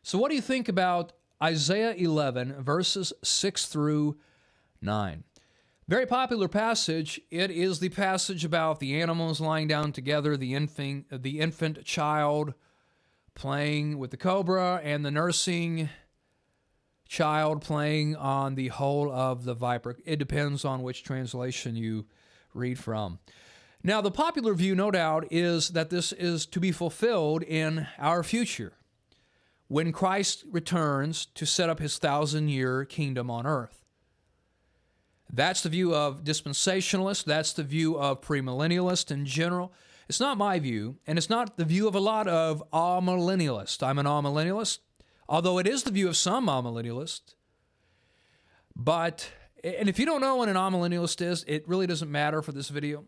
So what do you think about Isaiah 11, verses 6 through 9? Very popular passage. It is the passage about the animals lying down together, the infant child playing with the cobra, and the nursing child playing on the hole of the viper. It depends on which translation you read from. Now, the popular view, no doubt, is that this is to be fulfilled in our future, when Christ returns to set up his 1,000-year kingdom on earth. That's the view of dispensationalists. That's the view of premillennialists in general. It's not my view, and it's not the view of a lot of amillennialists. I'm an amillennialist, although it is the view of some amillennialists. And if you don't know what an amillennialist is, it really doesn't matter for this video.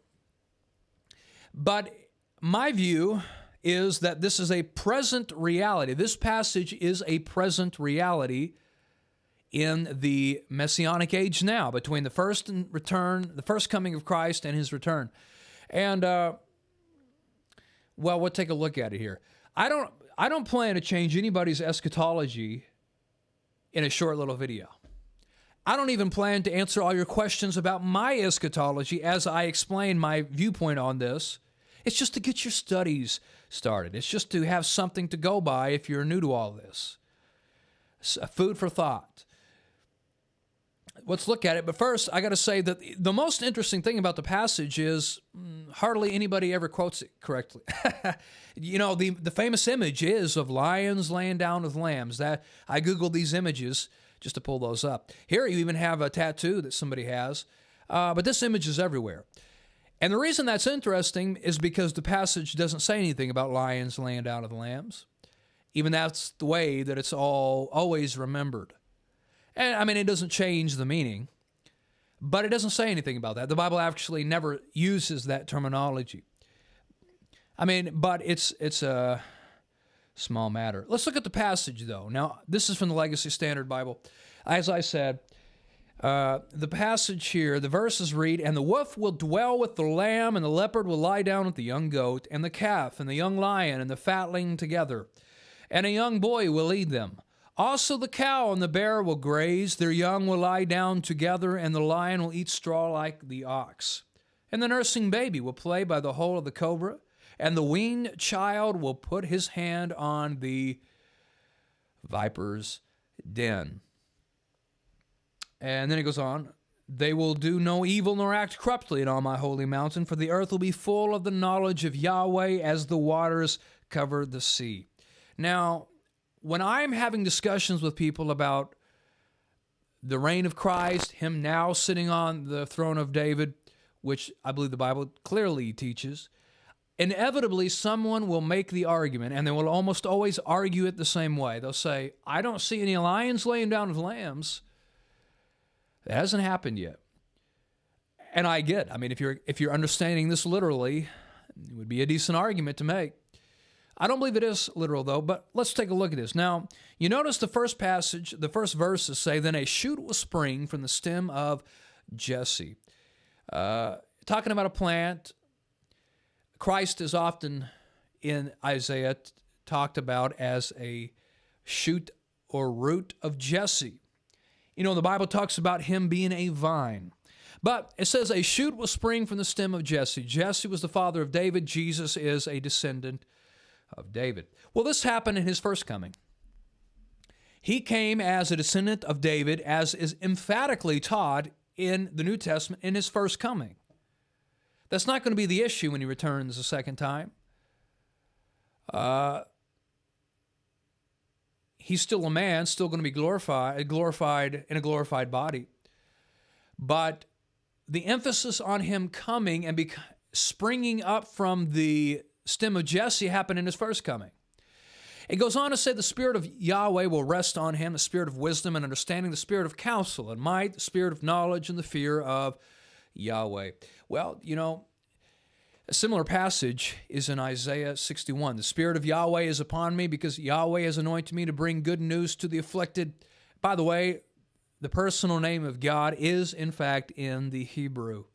But my view is that this is a present reality. This passage is a present reality in the Messianic age now, between the first coming of Christ and his return. And, we'll take a look at it here. I don't plan to change anybody's eschatology in a short little video. I don't even plan to answer all your questions about my eschatology as I explain my viewpoint on this. It's just to get your studies started. It's just to have something to go by if you're new to all this. Food for thought. Let's look at it. But first, I got to say that the most interesting thing about the passage is hardly anybody ever quotes it correctly. The famous image is of lions laying down with lambs. That I Googled these images just to pull those up. Here you even have a tattoo that somebody has. But this image is everywhere. And the reason that's interesting is because the passage doesn't say anything about lions laying down with lambs. Even that's the way that it's always remembered. And I mean, it doesn't change the meaning, but it doesn't say anything about that. The Bible actually never uses that terminology. I mean, but it's a small matter. Let's look at the passage, though. Now, this is from the Legacy Standard Bible. As I said, the passage here, the verses read, "And the wolf will dwell with the lamb, and the leopard will lie down with the young goat, and the calf, and the young lion, and the fatling together. And a young boy will lead them. Also the cow and the bear will graze, their young will lie down together, and the lion will eat straw like the ox. And the nursing baby will play by the hole of the cobra, and the weaned child will put his hand on the viper's den." And then it goes on, "They will do no evil nor act corruptly on my holy mountain, for the earth will be full of the knowledge of Yahweh as the waters cover the sea." Now, when I'm having discussions with people about the reign of Christ, him now sitting on the throne of David, which I believe the Bible clearly teaches, inevitably someone will make the argument, and they will almost always argue it the same way. They'll say, "I don't see any lions laying down with lambs." That hasn't happened yet. And I mean, if you're understanding this literally, it would be a decent argument to make. I don't believe it is literal, though, but let's take a look at this. Now, you notice the first verses say, "Then a shoot will spring from the stem of Jesse." Talking about a plant, Christ is often in Isaiah talked about as a shoot or root of Jesse. The Bible talks about him being a vine. But it says a shoot will spring from the stem of Jesse. Jesse was the father of David. Jesus is a descendant of David. Well, this happened in his first coming. He came as a descendant of David, as is emphatically taught in the New Testament in his first coming. That's not going to be the issue when he returns the second time. He's still a man, still going to be glorified in a glorified body. But the emphasis on him coming and springing up from the stem of Jesse happened in his first coming. It goes on to say the Spirit of Yahweh will rest on him, the Spirit of wisdom and understanding, the Spirit of counsel and might, the Spirit of knowledge and the fear of Yahweh. Well, a similar passage is in Isaiah 61. "The Spirit of Yahweh is upon me because Yahweh has anointed me to bring good news to the afflicted." By the way, the personal name of God is, in fact, in the Hebrew.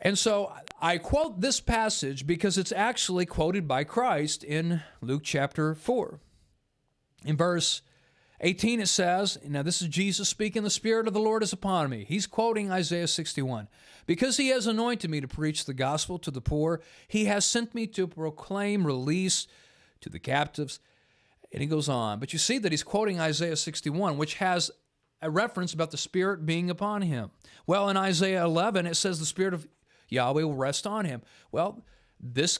And so I quote this passage because it's actually quoted by Christ in Luke chapter 4. In verse 18 it says, now this is Jesus speaking, the Spirit of the Lord is upon me. He's quoting Isaiah 61. Because he has anointed me to preach the gospel to the poor, he has sent me to proclaim release to the captives. And he goes on. But you see that he's quoting Isaiah 61, which has a reference about the Spirit being upon him. Well, in Isaiah 11, it says the Spirit of Yahweh will rest on him. Well, this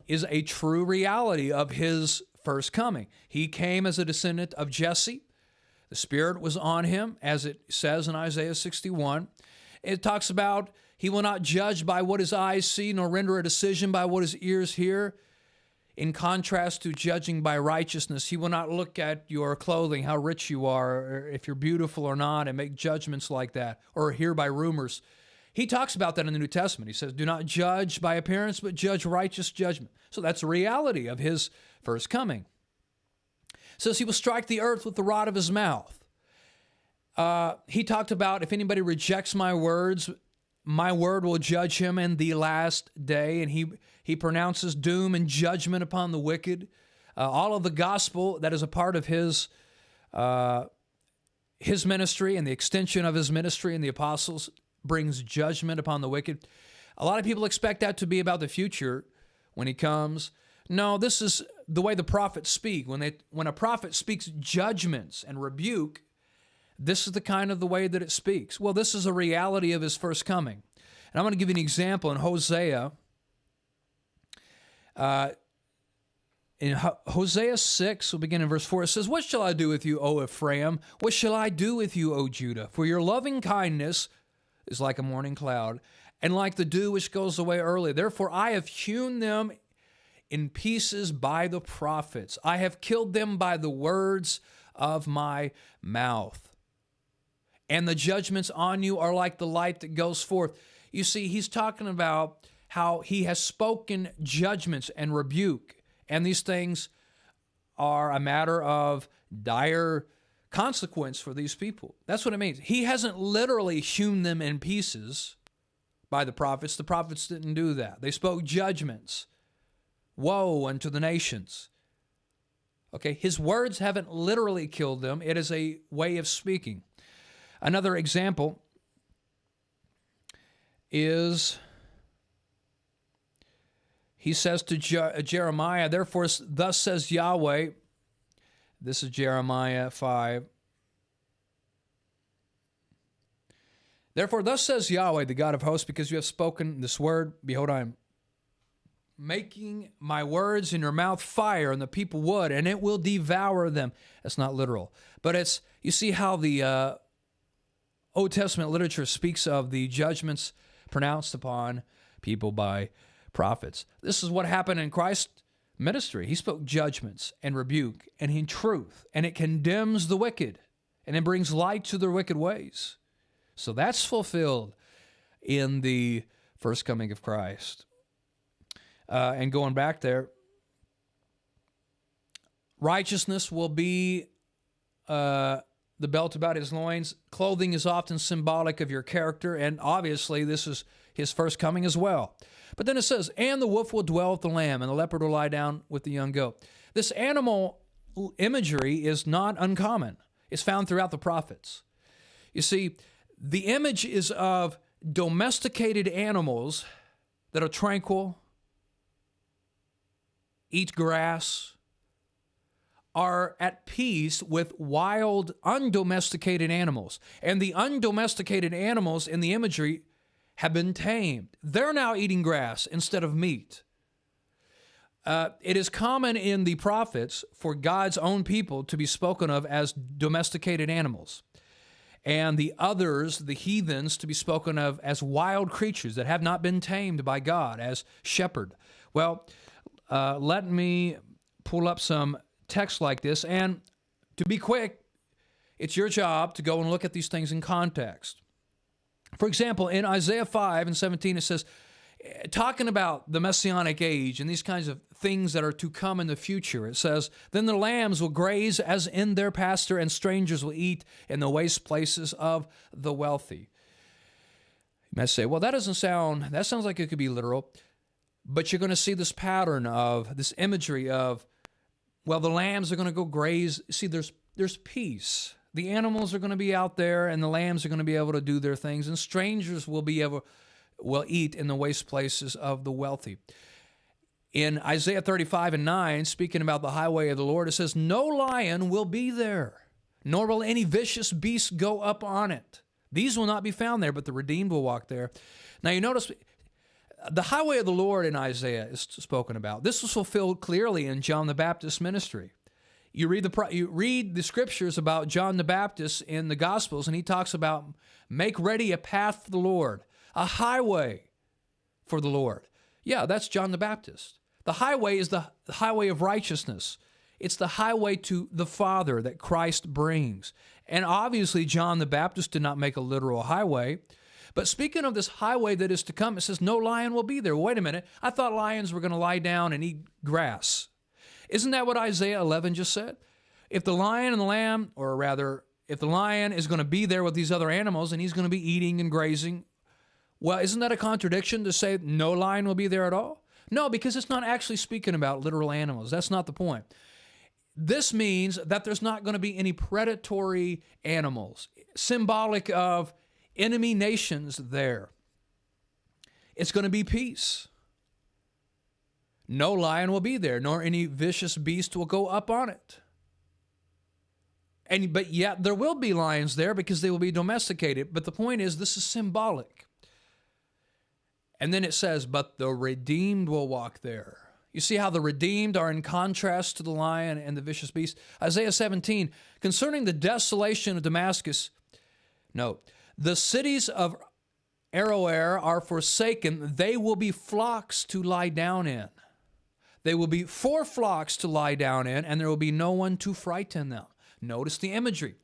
is a true reality of his first coming. He came as a descendant of Jesse. The Spirit was on him, as it says in Isaiah 61. It talks about he will not judge by what his eyes see, nor render a decision by what his ears hear. In contrast to judging by righteousness, he will not look at your clothing, how rich you are, or if you're beautiful or not, and make judgments like that, or hear by rumors. He talks about that in the New Testament. He says, do not judge by appearance, but judge righteous judgment. So that's a reality of his first coming. It says he will strike the earth with the rod of his mouth. He talked about if anybody rejects my words, my word will judge him in the last day. And he pronounces doom and judgment upon the wicked. All of the gospel that is a part of his ministry and the extension of his ministry and the apostles brings judgment upon the wicked. A lot of people expect that to be about the future when he comes. No, this is the way the prophets speak. When a prophet speaks judgments and rebuke, this is the kind of the way that it speaks. Well, this is a reality of his first coming. And I'm going to give you an example in Hosea. In Hosea 6, we'll begin in verse 4. It says, what shall I do with you, O Ephraim? What shall I do with you, O Judah? For your loving kindness is like a morning cloud, and like the dew which goes away early. Therefore I have hewn them in pieces by the prophets. I have killed them by the words of my mouth. And the judgments on you are like the light that goes forth. You see, he's talking about how he has spoken judgments and rebuke, and these things are a matter of dire consequence for these people. That's what it means. He hasn't literally hewn them in pieces by the prophets. The prophets didn't do that. They spoke judgments. Woe unto the nations. Okay, his words haven't literally killed them. It is a way of speaking. Another example is, he says to Jeremiah, therefore thus says Yahweh, this is Jeremiah 5. Therefore, thus says Yahweh, the God of hosts, because you have spoken this word, behold, I am making my words in your mouth fire, and the people wood, and it will devour them. That's not literal. But it's, you see how the Old Testament literature speaks of the judgments pronounced upon people by prophets. This is what happened in Christ's ministry. He spoke judgments and rebuke and in truth, and it condemns the wicked, and it brings light to their wicked ways. So that's fulfilled in the first coming of Christ. And going back there, righteousness will be the belt about his loins. Clothing is often symbolic of your character, and obviously this is his first coming as well. But then it says, and the wolf will dwell with the lamb, and the leopard will lie down with the young goat. This animal imagery is not uncommon. It's found throughout the prophets. You see, the image is of domesticated animals that are tranquil, eat grass, are at peace with wild, undomesticated animals. And the undomesticated animals in the imagery have been tamed. They're now eating grass instead of meat. It is common in the prophets for God's own people to be spoken of as domesticated animals, and the others, the heathens, to be spoken of as wild creatures that have not been tamed by God, as shepherd. Well, let me pull up some text like this, and to be quick, it's your job to go and look at these things in context. For example, in Isaiah 5 and 17, it says, talking about the Messianic age and these kinds of things that are to come in the future, it says, then the lambs will graze as in their pasture, and strangers will eat in the waste places of the wealthy. may say, well, that sounds like it could be literal. But you're going to see this pattern of this imagery of, well, the lambs are going to go graze. See, there's peace. The animals are going to be out there, and the lambs are going to be able to do their things, and strangers will eat in the waste places of the wealthy. In Isaiah 35:9, speaking about the highway of the Lord, it says, no lion will be there, nor will any vicious beast go up on it. These will not be found there, but the redeemed will walk there. Now you notice the highway of the Lord in Isaiah is spoken about. This was fulfilled clearly in John the Baptist's ministry. You read the scriptures about John the Baptist in the Gospels, and he talks about make ready a path for the Lord, a highway for the Lord. Yeah, that's John the Baptist. The highway is the highway of righteousness. It's the highway to the Father that Christ brings. And obviously, John the Baptist did not make a literal highway. But speaking of this highway that is to come, it says no lion will be there. Wait a minute. I thought lions were going to lie down and eat grass. Isn't that what Isaiah 11 just said? If the lion and the lamb, or rather, if the lion is going to be there with these other animals and he's going to be eating and grazing, well, isn't that a contradiction to say no lion will be there at all? No, because it's not actually speaking about literal animals. That's not the point. This means that there's not going to be any predatory animals, symbolic of enemy nations there. It's going to be peace. No lion will be there, nor any vicious beast will go up on it. But yet there will be lions there because they will be domesticated. But the point is, this is symbolic. And then it says, but the redeemed will walk there. You see how the redeemed are in contrast to the lion and the vicious beast? Isaiah 17, concerning the desolation of Damascus, note, the cities of Aroer are forsaken. They will be flocks to lie down in. They will be 4 flocks to lie down in, and there will be no one to frighten them. Notice the imagery.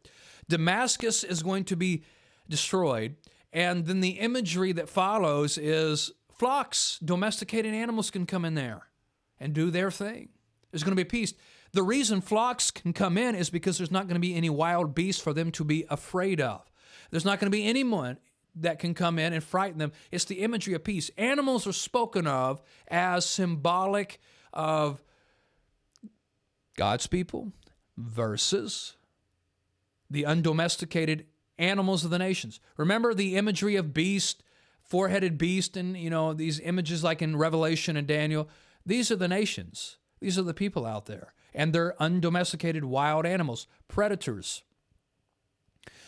Damascus is going to be destroyed, and then the imagery that follows is flocks, domesticated animals can come in there and do their thing. There's going to be peace. The reason flocks can come in is because there's not going to be any wild beasts for them to be afraid of. There's not going to be anyone that can come in and frighten them. It's the imagery of peace. Animals are spoken of as symbolic of God's people versus the undomesticated animals of the nations. Remember the imagery of beast, 4-headed beast, and these images like in Revelation and Daniel. These are the nations. These are the people out there. And they're undomesticated wild animals, predators.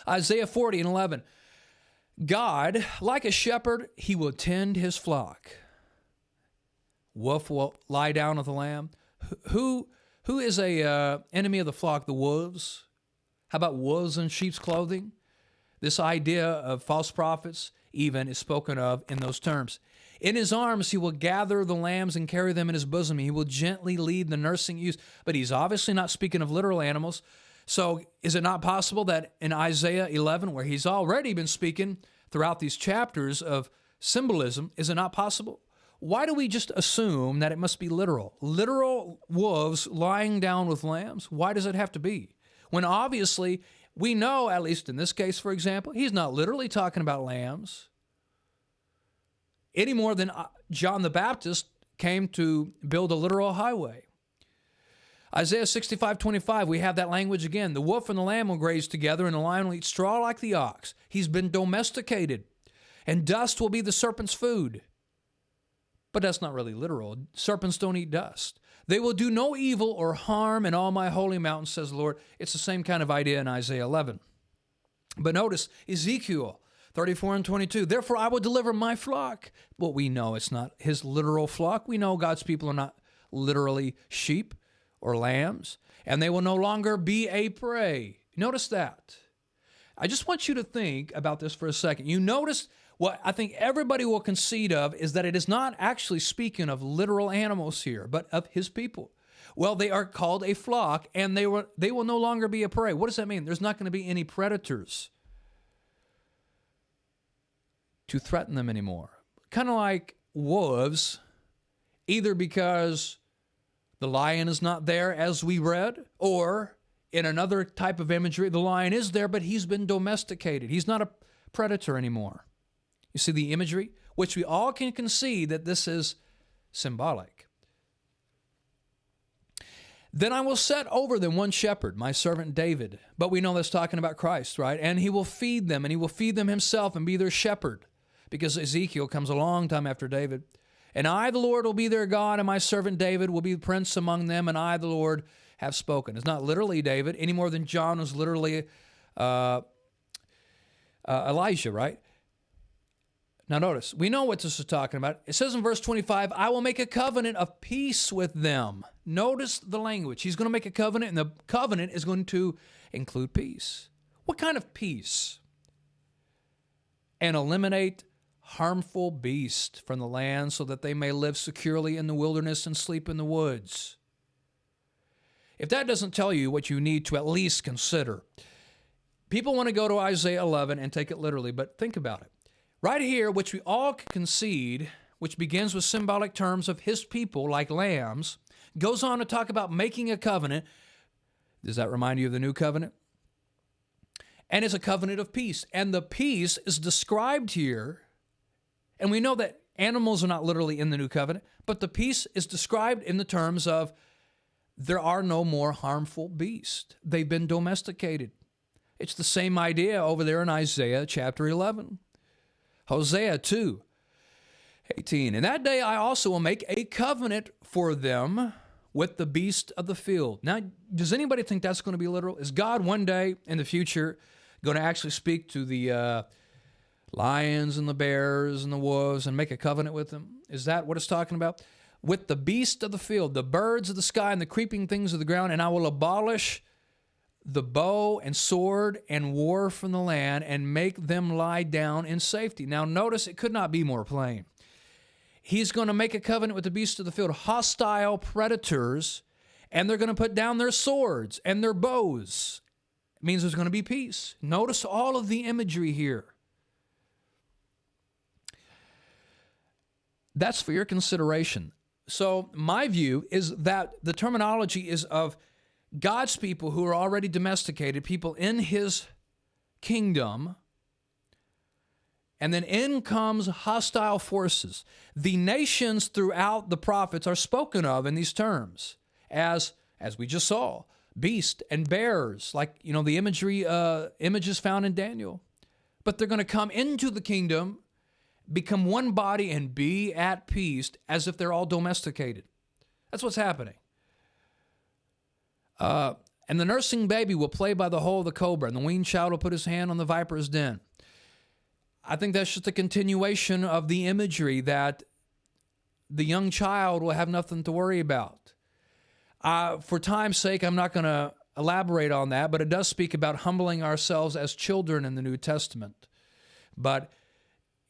Isaiah 40:11. God, like a shepherd, he will tend his flock. Wolf will lie down with the lamb. Who is a enemy of the flock? The wolves. How about wolves in sheep's clothing? This idea of false prophets even is spoken of in those terms. In his arms he will gather the lambs and carry them in his bosom. He will gently lead the nursing ewes. But he's obviously not speaking of literal animals. So is it not possible that in Isaiah 11, where he's already been speaking throughout these chapters of symbolism, is it not possible? Why do we just assume that it must be literal? Literal wolves lying down with lambs? Why does it have to be? When obviously we know, at least in this case, for example, he's not literally talking about lambs any more than John the Baptist came to build a literal highway. Isaiah 65:25, we have that language again. The wolf and the lamb will graze together, and the lion will eat straw like the ox. He's been domesticated, and dust will be the serpent's food. But that's not really literal. Serpents don't eat dust. They will do no evil or harm in all my holy mountains, says the Lord. It's the same kind of idea in Isaiah 11. But notice Ezekiel 34:22. Therefore I will deliver my flock. Well, we know it's not his literal flock. We know God's people are not literally sheep or lambs, and they will no longer be a prey. Notice that. I just want you to think about this for a second. You notice what I think everybody will concede of is that it is not actually speaking of literal animals here, but of his people. Well, they are called a flock, and they will no longer be a prey. What does that mean? There's not going to be any predators to threaten them anymore. Kind of like wolves, either because the lion is not there, as we read, or in another type of imagery, the lion is there, but he's been domesticated. He's not a predator anymore. You see the imagery? Which we all can concede that this is symbolic. Then I will set over them one shepherd, my servant David. But we know that's talking about Christ, right? And he will feed them, and he will feed them himself and be their shepherd. Because Ezekiel comes a long time after David. And I, the Lord, will be their God, and my servant David will be the prince among them, and I, the Lord, have spoken. It's not literally David, any more than John was literally Elijah, right? Now notice, we know what this is talking about. It says in verse 25, I will make a covenant of peace with them. Notice the language. He's going to make a covenant, and the covenant is going to include peace. What kind of peace? And eliminate harmful beasts from the land so that they may live securely in the wilderness and sleep in the woods. If that doesn't tell you what you need to at least consider, people want to go to Isaiah 11 and take it literally, but think about it. Right here, which we all concede, which begins with symbolic terms of his people like lambs, goes on to talk about making a covenant. Does that remind you of the new covenant? And it's a covenant of peace. And the peace is described here. And we know that animals are not literally in the new covenant, but the peace is described in the terms of there are no more harmful beasts. They've been domesticated. It's the same idea over there in Isaiah chapter 11. Hosea 2:18. In that day I also will make a covenant for them with the beast of the field. Now, does anybody think that's going to be literal? Is God one day in the future going to actually speak to the lions and the bears and the wolves and make a covenant with them? Is that what it's talking about? With the beast of the field, the birds of the sky and the creeping things of the ground, and I will abolish the bow and sword and war from the land and make them lie down in safety. Now notice it could not be more plain. He's going to make a covenant with the beasts of the field, hostile predators, and they're going to put down their swords and their bows. It means there's going to be peace. Notice all of the imagery here. That's for your consideration. So my view is that the terminology is of God's people who are already domesticated, people in his kingdom, and then in comes hostile forces. The nations throughout the prophets are spoken of in these terms as we just saw, beast and bears, like, the images found in Daniel. But they're going to come into the kingdom, become one body, and be at peace as if they're all domesticated. That's what's happening. And the nursing baby will play by the hole of the cobra, and the weaned child will put his hand on the viper's den. I think that's just a continuation of the imagery that the young child will have nothing to worry about. For time's sake, I'm not going to elaborate on that, but it does speak about humbling ourselves as children in the New Testament. But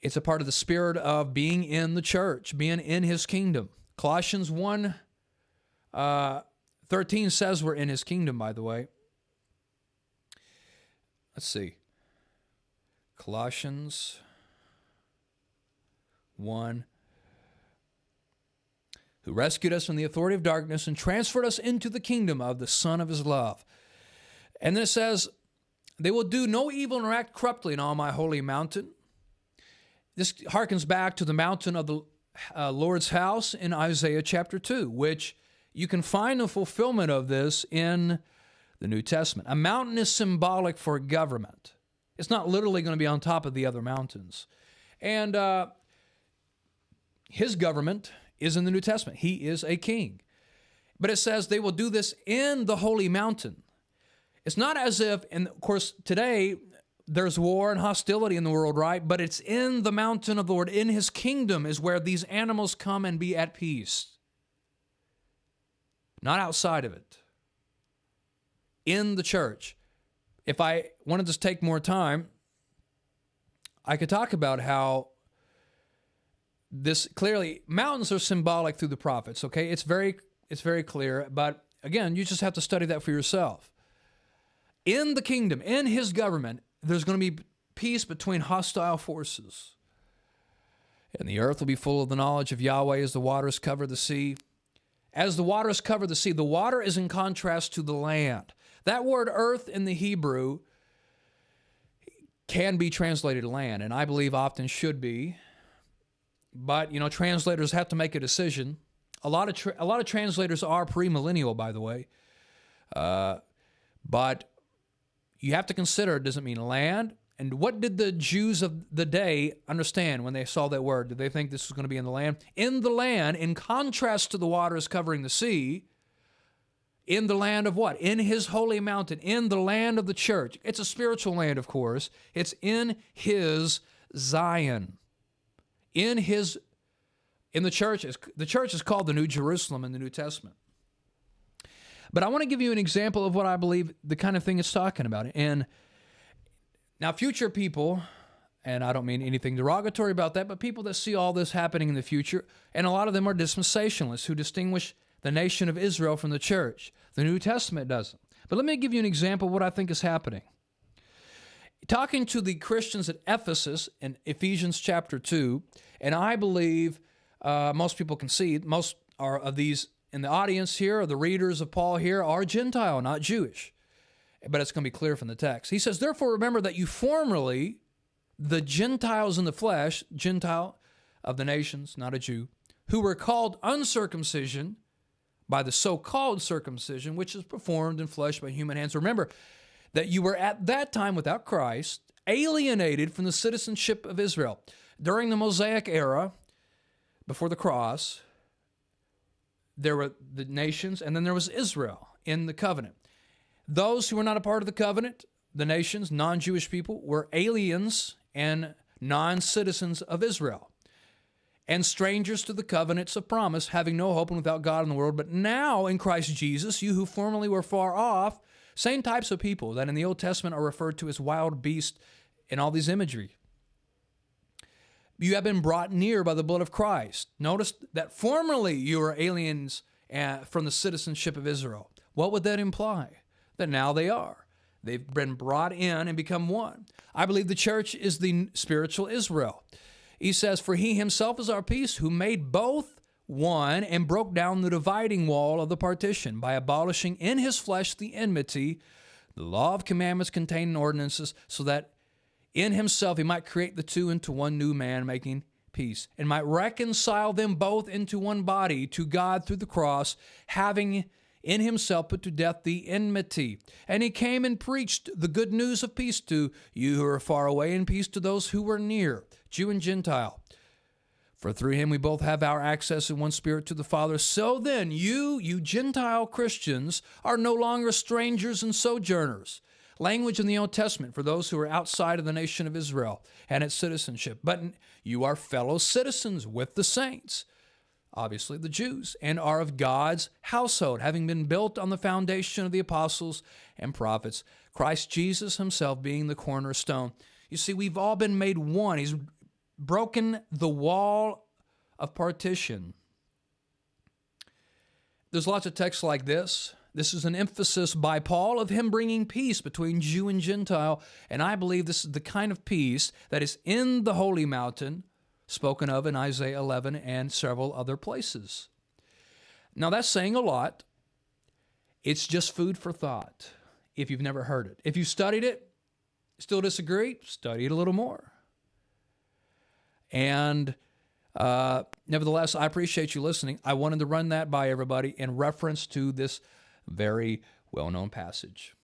it's a part of the spirit of being in the church, being in his kingdom. Colossians 1:13 says we're in his kingdom, by the way. Let's see. Colossians 1, who rescued us from the authority of darkness and transferred us into the kingdom of the Son of his love. And then it says, they will do no evil nor act corruptly in all my holy mountain. This harkens back to the mountain of the Lord's house in Isaiah chapter 2, which you can find the fulfillment of this in the New Testament. A mountain is symbolic for government. It's not literally going to be on top of the other mountains. And his government is in the New Testament. He is a king. But it says they will do this in the holy mountain. It's not as if, and of course today there's war and hostility in the world, right? But it's in the mountain of the Lord, in his kingdom is where these animals come and be at peace. Not outside of it. In the church. If I wanted to take more time, I could talk about how this clearly, mountains are symbolic through the prophets, okay? It's very clear, but again, you just have to study that for yourself. In the kingdom, in his government, there's going to be peace between hostile forces. And the earth will be full of the knowledge of Yahweh as the waters cover the sea. As the waters cover the sea, the water is in contrast to the land. That word earth in the Hebrew can be translated land, and I believe often should be. But, translators have to make a decision. A lot of translators are premillennial, by the way. But you have to consider, does it mean land? And what did the Jews of the day understand when they saw that word? Did they think this was going to be in the land? In the land, in contrast to the waters covering the sea, in the land of what? In his holy mountain, in the land of the church. It's a spiritual land, of course. It's in his Zion. In the church. The church is called the New Jerusalem in the New Testament. But I want to give you an example of what I believe the kind of thing it's talking about. And now future people, and I don't mean anything derogatory about that, but people that see all this happening in the future, and a lot of them are dispensationalists who distinguish the nation of Israel from the church. The New Testament doesn't. But let me give you an example of what I think is happening. Talking to the Christians at Ephesus in Ephesians chapter 2, and I believe most people can see, most are of these in the audience here, or the readers of Paul here, are Gentile, not Jewish. But it's going to be clear from the text. He says, therefore remember that you formerly, the Gentiles in the flesh, Gentile of the nations, not a Jew, who were called uncircumcision by the so-called circumcision, which is performed in flesh by human hands. Remember that you were at that time without Christ, alienated from the citizenship of Israel. During the Mosaic era, before the cross, there were the nations, and then there was Israel in the covenant. Those who were not a part of the covenant, the nations, non-Jewish people, were aliens and non-citizens of Israel, and strangers to the covenants of promise, having no hope and without God in the world. But now in Christ Jesus, you who formerly were far off, same types of people that in the Old Testament are referred to as wild beasts in all these imagery. You have been brought near by the blood of Christ. Notice that formerly you were aliens from the citizenship of Israel. What would that imply? That now they are. They've been brought in and become one. I believe the church is the spiritual Israel. He says, for he himself is our peace, who made both one and broke down the dividing wall of the partition by abolishing in his flesh the enmity, the law of commandments contained in ordinances, so that in himself he might create the two into one new man, making peace, and might reconcile them both into one body to God through the cross, having in himself put to death the enmity. And he came and preached the good news of peace to you who are far away, and peace to those who were near, Jew and Gentile. For through him we both have our access in one spirit to the Father. So then you Gentile Christians, are no longer strangers and sojourners. Language in the Old Testament for those who are outside of the nation of Israel and its citizenship. But you are fellow citizens with the saints, obviously the Jews, and are of God's household, having been built on the foundation of the apostles and prophets, Christ Jesus himself being the cornerstone. You see, we've all been made one. He's broken the wall of partition. There's lots of texts like this. This is an emphasis by Paul of him bringing peace between Jew and Gentile, and I believe this is the kind of peace that is in the holy mountain, spoken of in Isaiah 11 and several other places. Now that's saying a lot. It's just food for thought if you've never heard it. If you studied it, still disagree, study it a little more. And nevertheless, I appreciate you listening. I wanted to run that by everybody in reference to this very well-known passage.